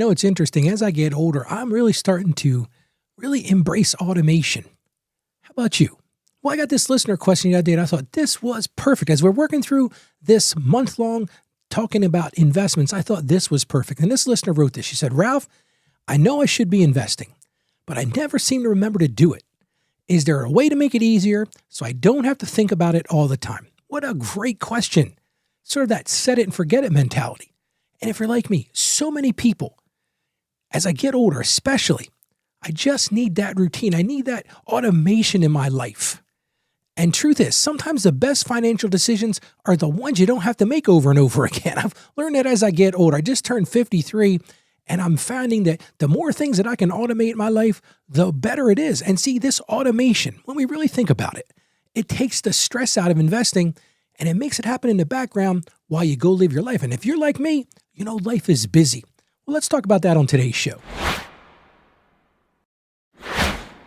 It's interesting. As I get older, I'm really starting to really embrace automation. How about you? Well, I got this listener question the other day, and I thought this was perfect. As we're working through this month-long talking about investments, I thought this was perfect. And this listener wrote this. She said, Ralph, I know I should be investing, but I never seem to remember to do it. Is there a way to make it easier so I don't have to think about it all the time? What a great question. Sort of that set it and forget it mentality. And if you're like me, so many people, as I get older especially, I just need that routine. I need that automation in my life. And truth is, sometimes the best financial decisions are the ones you don't have to make over and over again. I've learned that as I get older. I just turned 53, and I'm finding that the more things that I can automate in my life, the better it is. And see, this automation, when we really think about it, it takes the stress out of investing, and it makes it happen in the background while you go live your life. And if you're like me, life is busy. Well, let's talk about that on today's show.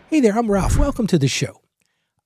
Hey there, I'm Ralph. Welcome to the show.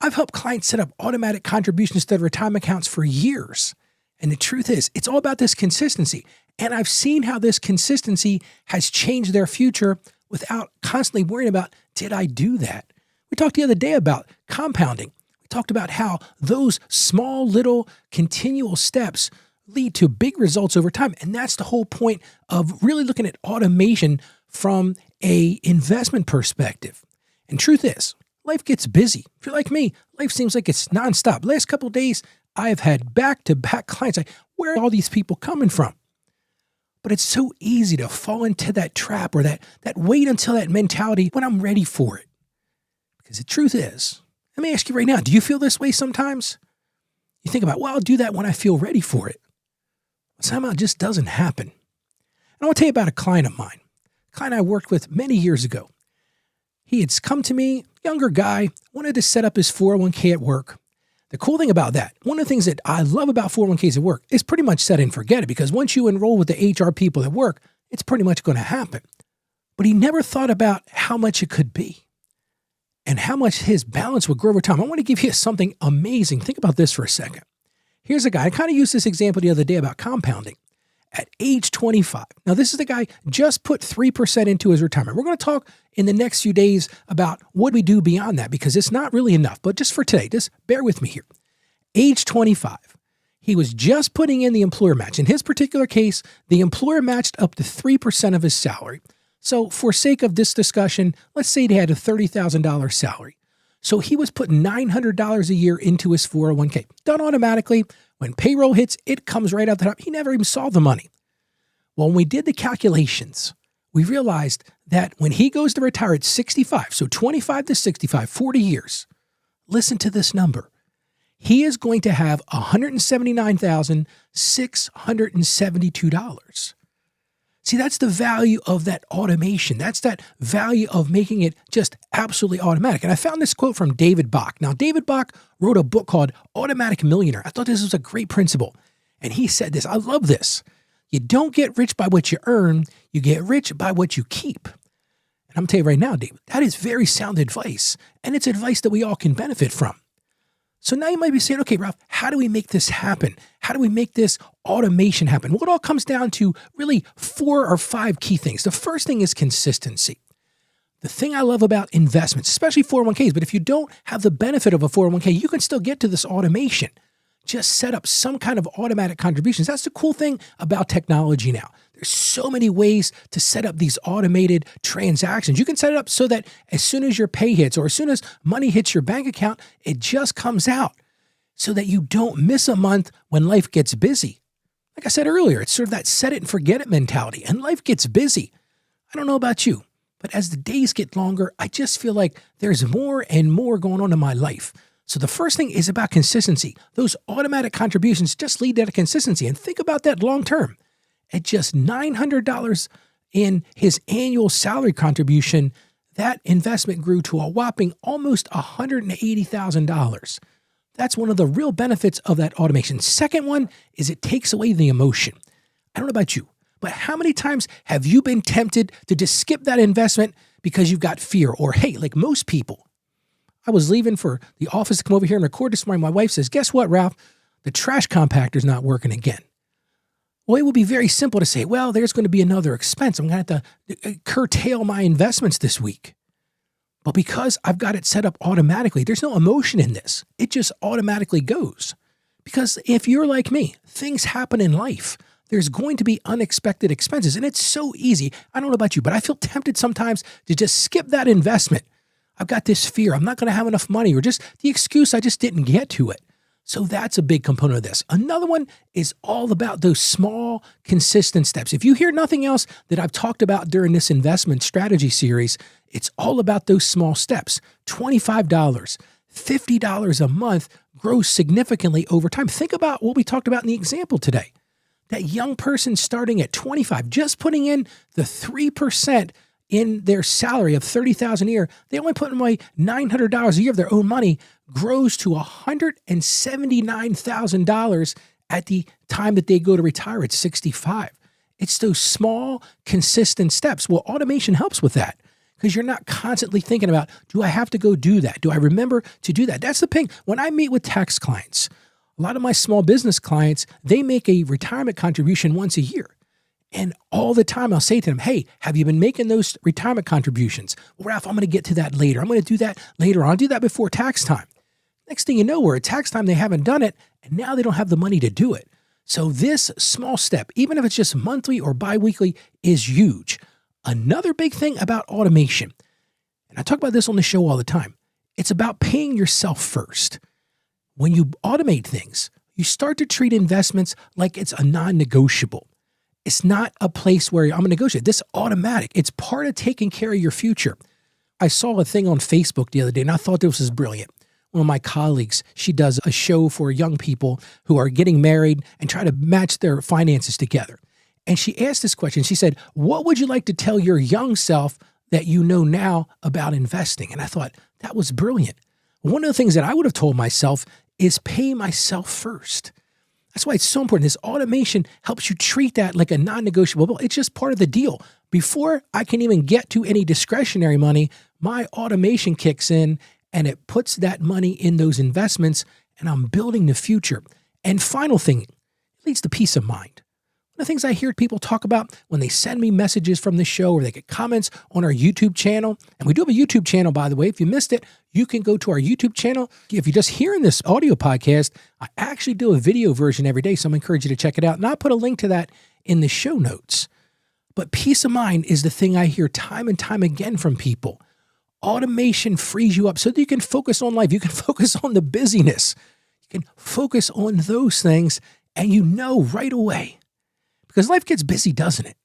I've helped clients set up automatic contributions to their retirement accounts for years. And the truth is, it's all about this consistency. And I've seen how this consistency has changed their future without constantly worrying about, did I do that? We talked the other day about compounding. We talked about how those small little continual steps lead to big results over time. And that's the whole point of really looking at automation from an investment perspective. And truth is, life gets busy. If you're like me, life seems like it's nonstop. Last couple of days, I've had back-to-back clients. Where are all these people coming from? But it's so easy to fall into that trap or that wait until that mentality when I'm ready for it. Because the truth is, let me ask you right now, do you feel this way sometimes? You think about, I'll do that when I feel ready for it. But somehow it just doesn't happen. And I want to tell you about a client of mine, a client I worked with many years ago. He had come to me, younger guy, wanted to set up his 401k at work. The cool thing about that, one of the things that I love about 401ks at work is pretty much set and forget it, because once you enroll with the HR people at work, it's pretty much going to happen. But he never thought about how much it could be and how much his balance would grow over time. I want to give you something amazing. Think about this for a second. Here's a guy, I kind of used this example the other day about compounding. At age 25. Now, this is the guy just put 3% into his retirement. We're going to talk in the next few days about what we do beyond that, because it's not really enough. But just for today, just bear with me here. Age 25. He was just putting in the employer match. In his particular case, the employer matched up to 3% of his salary. So for sake of this discussion, let's say he had a $30,000 salary. So he was putting $900 a year into his 401k. Done automatically. When payroll hits, it comes right out the top. He never even saw the money. Well, when we did the calculations, we realized that when he goes to retire at 65, so 25 to 65, 40 years, listen to this number. He is going to have $179,672. See, that's the value of that automation. That's that value of making it just absolutely automatic. And I found this quote from David Bach. Now, David Bach wrote a book called Automatic Millionaire. I thought this was a great principle. And he said this, I love this. You don't get rich by what you earn, you get rich by what you keep. And I'm going to tell you right now, David, that is very sound advice. And it's advice that we all can benefit from. So now you might be saying, okay, Ralph, how do we make this happen? How do we make this automation happen? Well, it all comes down to really 4 or 5 key things. The first thing is consistency. The thing I love about investments, especially 401ks, but if you don't have the benefit of a 401k, you can still get to this automation. Just set up some kind of automatic contributions. That's the cool thing about technology now. There's so many ways to set up these automated transactions. You can set it up so that as soon as your pay hits or as soon as money hits your bank account, it just comes out so that you don't miss a month when life gets busy. Like I said earlier, it's sort of that set it and forget it mentality, and life gets busy. I don't know about you, but as the days get longer, I just feel like there's more and more going on in my life. So the first thing is about consistency. Those automatic contributions just lead to that consistency. And think about that long term. At just $900 in his annual salary contribution, that investment grew to a whopping almost $180,000. That's one of the real benefits of that automation. Second one is it takes away the emotion. I don't know about you, but how many times have you been tempted to just skip that investment because you've got fear? Or, hey, like most people, I was leaving for the office to come over here and record this morning. My wife says, guess what, Ralph? The trash compactor's not working again. Well, it would be very simple to say, well, there's going to be another expense. I'm going to have to curtail my investments this week. But because I've got it set up automatically, there's no emotion in this. It just automatically goes. Because if you're like me, things happen in life. There's going to be unexpected expenses, and it's so easy. I don't know about you, but I feel tempted sometimes to just skip that investment. I've got this fear. I'm not going to have enough money, or just the excuse I just didn't get to it. So that's a big component of this. Another one is all about those small, consistent steps. If you hear nothing else that I've talked about during this investment strategy series, it's all about those small steps. $25, $50 a month grows significantly over time. Think about what we talked about in the example today. That young person starting at 25, just putting in the 3% in their salary of $30,000 a year, they only put away $900 a year of their own money, grows to $179,000 at the time that they go to retire at 65. It's those small, consistent steps. Well, automation helps with that because you're not constantly thinking about, do I have to go do that? Do I remember to do that? That's the thing. When I meet with tax clients, a lot of my small business clients, they make a retirement contribution once a year. And all the time I'll say to them, hey, have you been making those retirement contributions? Well, Ralph, I'm going to get to that later. I'm going to do that later on. I'll do that before tax time. Next thing you know, we're at tax time, they haven't done it, and now they don't have the money to do it. So this small step, even if it's just monthly or biweekly, is huge. Another big thing about automation, and I talk about this on the show all the time, it's about paying yourself first. When you automate things, you start to treat investments like it's a non-negotiable. It's not a place where I'm going to negotiate. This is automatic. It's part of taking care of your future. I saw a thing on Facebook the other day, and I thought this was brilliant. One of my colleagues, she does a show for young people who are getting married and try to match their finances together. And she asked this question. She said, what would you like to tell your young self that you know now about investing? And I thought, that was brilliant. One of the things that I would have told myself is pay myself first. That's why it's so important. This automation helps you treat that like a non-negotiable. It's just part of the deal. Before I can even get to any discretionary money, my automation kicks in and it puts that money in those investments, and I'm building the future. And final thing, it leads to peace of mind. One of the things I hear people talk about when they send me messages from the show or they get comments on our YouTube channel, and we do have a YouTube channel, by the way. If you missed it, you can go to our YouTube channel. If you're just hearing this audio podcast, I actually do a video version every day, so I'm encouraging you to check it out. And I'll put a link to that in the show notes. But peace of mind is the thing I hear time and time again from people. Automation frees you up so that you can focus on life. You can focus on the busyness. You can focus on those things, and you know right away. Because life gets busy, doesn't it?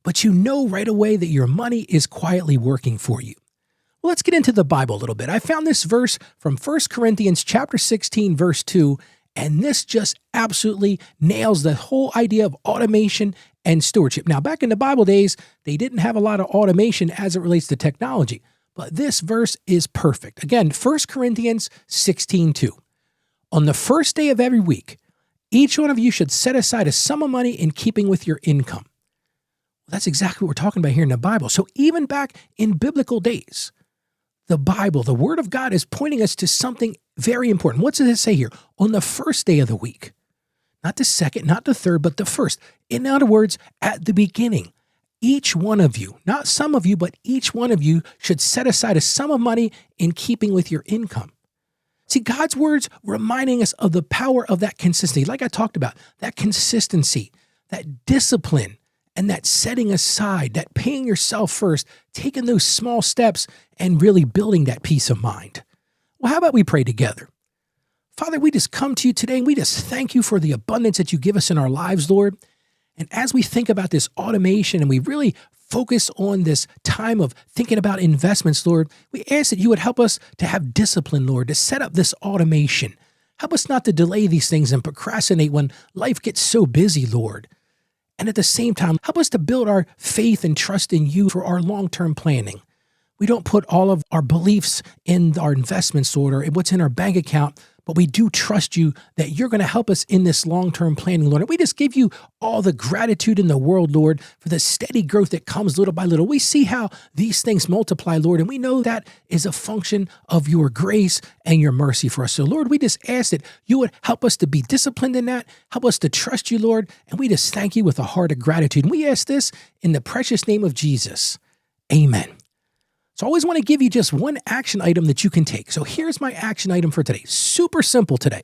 But you know right away that your money is quietly working for you. Well, let's get into the Bible a little bit. I found this verse from 1 Corinthians chapter 16, verse 2, and this just absolutely nails the whole idea of automation and stewardship. Now, back in the Bible days, they didn't have a lot of automation as it relates to technology, but this verse is perfect. Again, 1 Corinthians 16, 2. On the first day of every week, each one of you should set aside a sum of money in keeping with your income. Well, that's exactly what we're talking about here in the Bible. So even back in biblical days, the Bible, the Word of God, is pointing us to something very important. What does it say here? On the first day of the week. Not the second, not the third, but the first. In other words, at the beginning, each one of you, not some of you, but each one of you should set aside a sum of money in keeping with your income. See, God's words reminding us of the power of that consistency. Like I talked about, that consistency, that discipline, and that setting aside, that paying yourself first, taking those small steps and really building that peace of mind. Well, how about we pray together? Father, we just come to you today and we just thank you for the abundance that you give us in our lives, Lord. And as we think about this automation and we really focus on this time of thinking about investments, Lord, we ask that you would help us to have discipline, Lord, to set up this automation. Help us not to delay these things and procrastinate when life gets so busy, Lord. And at the same time, help us to build our faith and trust in you for our long-term planning. We don't put all of our beliefs in our investments, Lord, or what's in our bank account, but we do trust you that you're going to help us in this long-term planning, Lord. And we just give you all the gratitude in the world, Lord, for the steady growth that comes little by little. We see how these things multiply, Lord, and we know that is a function of your grace and your mercy for us. So, Lord, we just ask that you would help us to be disciplined in that, help us to trust you, Lord, and we just thank you with a heart of gratitude. And we ask this in the precious name of Jesus. Amen. So I always want to give you just one action item that you can take. So here's my action item for today. Super simple today.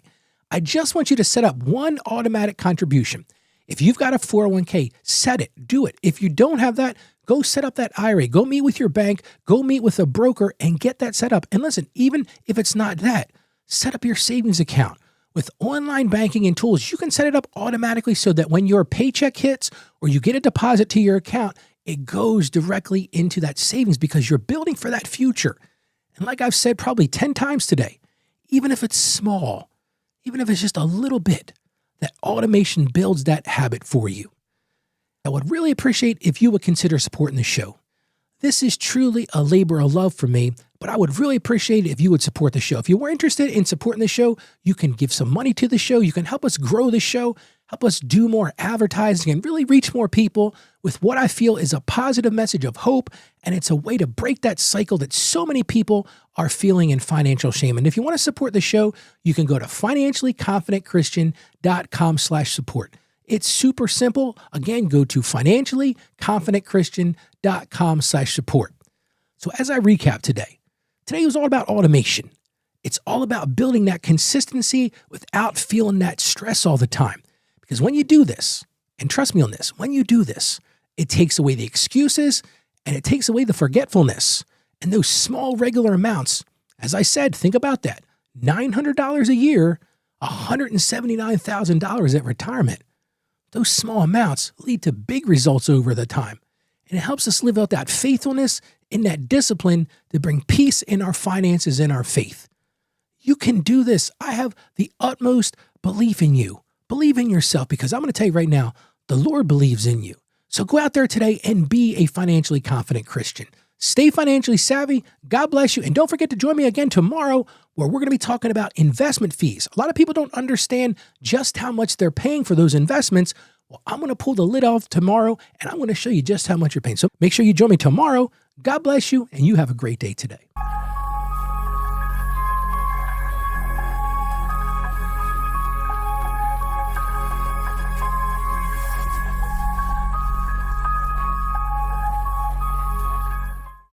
I just want you to set up one automatic contribution. If you've got a 401k, set it, do it. If you don't have that, go set up that IRA. Go meet with your bank, go meet with a broker and get that set up. And listen, even if it's not that, set up your savings account. With online banking and tools, you can set it up automatically so that when your paycheck hits or you get a deposit to your account, it goes directly into that savings because you're building for that future. And like I've said probably 10 times today, even if it's small, even if it's just a little bit, that automation builds that habit for you. I would really appreciate if you would consider supporting the show. This is truly a labor of love for me, but I would really appreciate it if you would support the show. If you were interested in supporting the show, you can give some money to the show. You can help us grow the show, help us do more advertising, and really reach more people with what I feel is a positive message of hope. And it's a way to break that cycle that so many people are feeling in financial shame. And if you want to support the show, you can go to financiallyconfidentchristian.com/support. It's super simple. Again, go to financiallyconfidentchristian.com/support. So as I recap today was all about automation. It's all about building that consistency without feeling that stress all the time. Because when you do this, and trust me on this, when you do this, it takes away the excuses and it takes away the forgetfulness. And those small regular amounts, as I said, think about that. $900 a year, $179,000 at retirement. Those small amounts lead to big results over the time. And it helps us live out that faithfulness and that discipline to bring peace in our finances and our faith. You can do this. I have the utmost belief in you. Believe in yourself because I'm going to tell you right now, the Lord believes in you. So go out there today and be a financially confident Christian. Stay financially savvy. God bless you. And don't forget to join me again tomorrow where we're going to be talking about investment fees. A lot of people don't understand just how much they're paying for those investments. Well, I'm going to pull the lid off tomorrow and I'm going to show you just how much you're paying. So make sure you join me tomorrow. God bless you and you have a great day today.